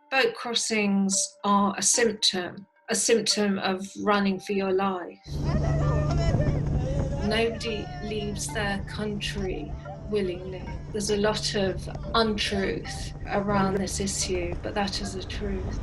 Boat crossings are a symptom of running for your life. Nobody leaves their country willingly. There's a lot of untruth around this issue, but that is the truth.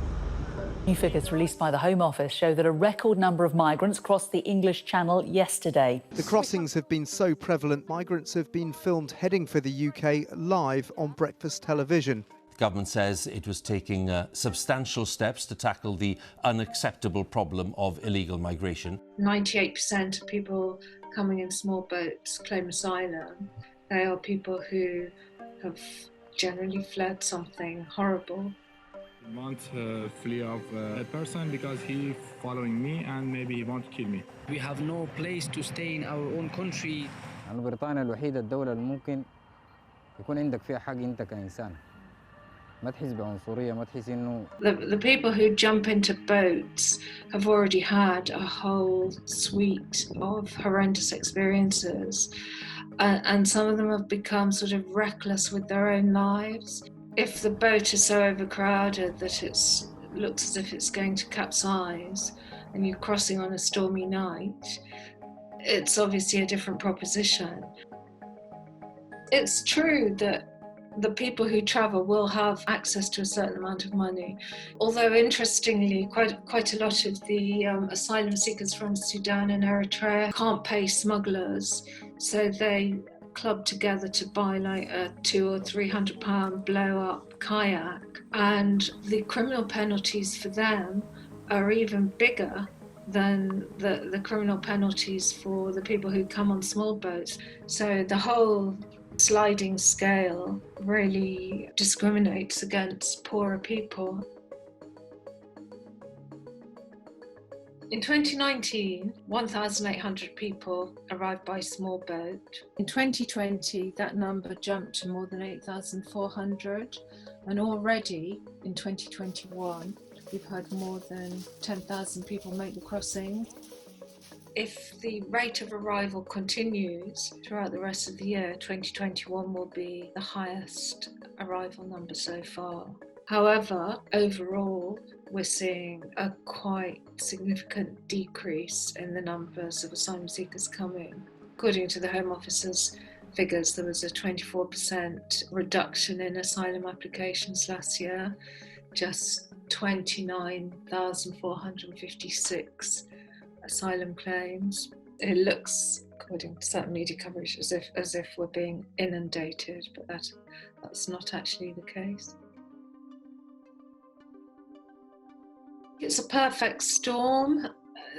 New figures released by the Home Office show that a record number of migrants crossed the English Channel yesterday. The crossings have been so prevalent, migrants have been filmed heading for the UK live on breakfast television. The government says it was taking substantial steps to tackle the unacceptable problem of illegal migration. 98% of people coming in small boats claim asylum. They are people who have generally fled something horrible. I want to flee of a person because he following me and maybe he want to kill me. We have no place to stay in our own country. بريطانيا الوحيدة الدولة اللي ممكن يكون عندك فيها حق أنت كإنسان. ما تحس بعنصرية ما تحس إنه. The people who jump into boats have already had a whole suite of horrendous experiences, and some of them have become sort of reckless with their own lives. If the boat is so overcrowded that it looks as if it's going to capsize and you're crossing on a stormy night, it's obviously a different proposition. It's true that the people who travel will have access to a certain amount of money. Although interestingly, quite a lot of the asylum seekers from Sudan and Eritrea can't pay smugglers, so they club together to buy like a £200 or £300 blow-up kayak, and the criminal penalties for them are even bigger than the criminal penalties for the people who come on small boats. So the whole sliding scale really discriminates against poorer people. In 2019, 1,800 people arrived by small boat. In 2020, that number jumped to more than 8,400, and already in 2021, we've had more than 10,000 people make the crossing. If the rate of arrival continues throughout the rest of the year, 2021 will be the highest arrival number so far. However, overall, we're seeing a quite significant decrease in the numbers of asylum seekers coming. According to the Home Office's figures, there was a 24% reduction in asylum applications last year, just 29,456 asylum claims. It looks, according to certain media coverage, as if we're being inundated, but that's not actually the case. It's a perfect storm.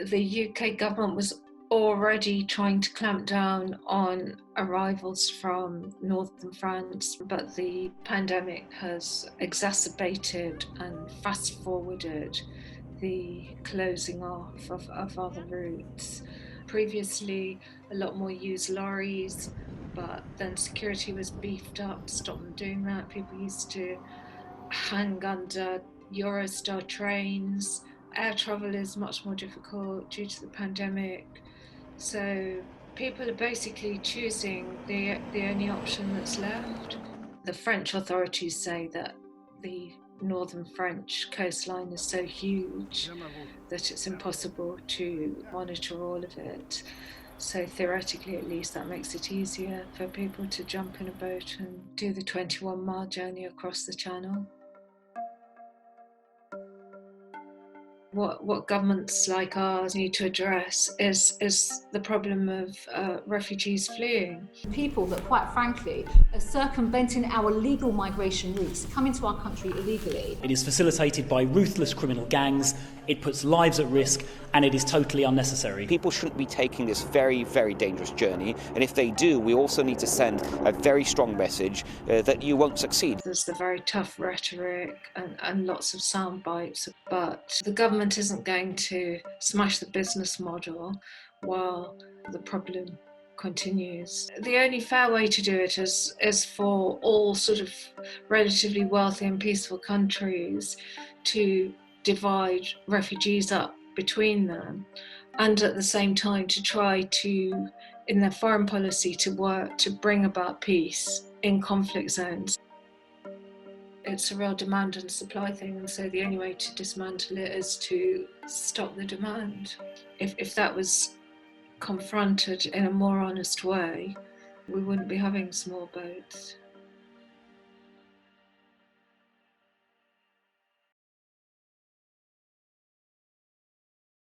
The UK government was already trying to clamp down on arrivals from northern France, but the pandemic has exacerbated and fast-forwarded the closing off of other routes. Previously, a lot more used lorries, but then security was beefed up to stop them doing that. People used to hang under Eurostar trains. Air travel is much more difficult due to the pandemic. So people are basically choosing the only option that's left. The French authorities say that the northern French coastline is so huge that it's impossible to monitor all of it. So theoretically, at least, that makes it easier for people to jump in a boat and do the 21-mile journey across the channel. What governments like ours need to address is the problem of refugees fleeing. People that, quite frankly, are circumventing our legal migration routes, come into our country illegally. It is facilitated by ruthless criminal gangs, it puts lives at risk, and it is totally unnecessary. People shouldn't be taking this very, very dangerous journey, and if they do, we also need to send a very strong message that you won't succeed. There's the very tough rhetoric and lots of sound bites, but the government isn't going to smash the business model while the problem continues. The only fair way to do it is for all sort of relatively wealthy and peaceful countries to divide refugees up between them, and at the same time to try to, in their foreign policy, to work to bring about peace in conflict zones. it's a real demand and supply thing, and so the only way to dismantle it is to stop the demand. If that was confronted in a more honest way, we wouldn't be having small boats.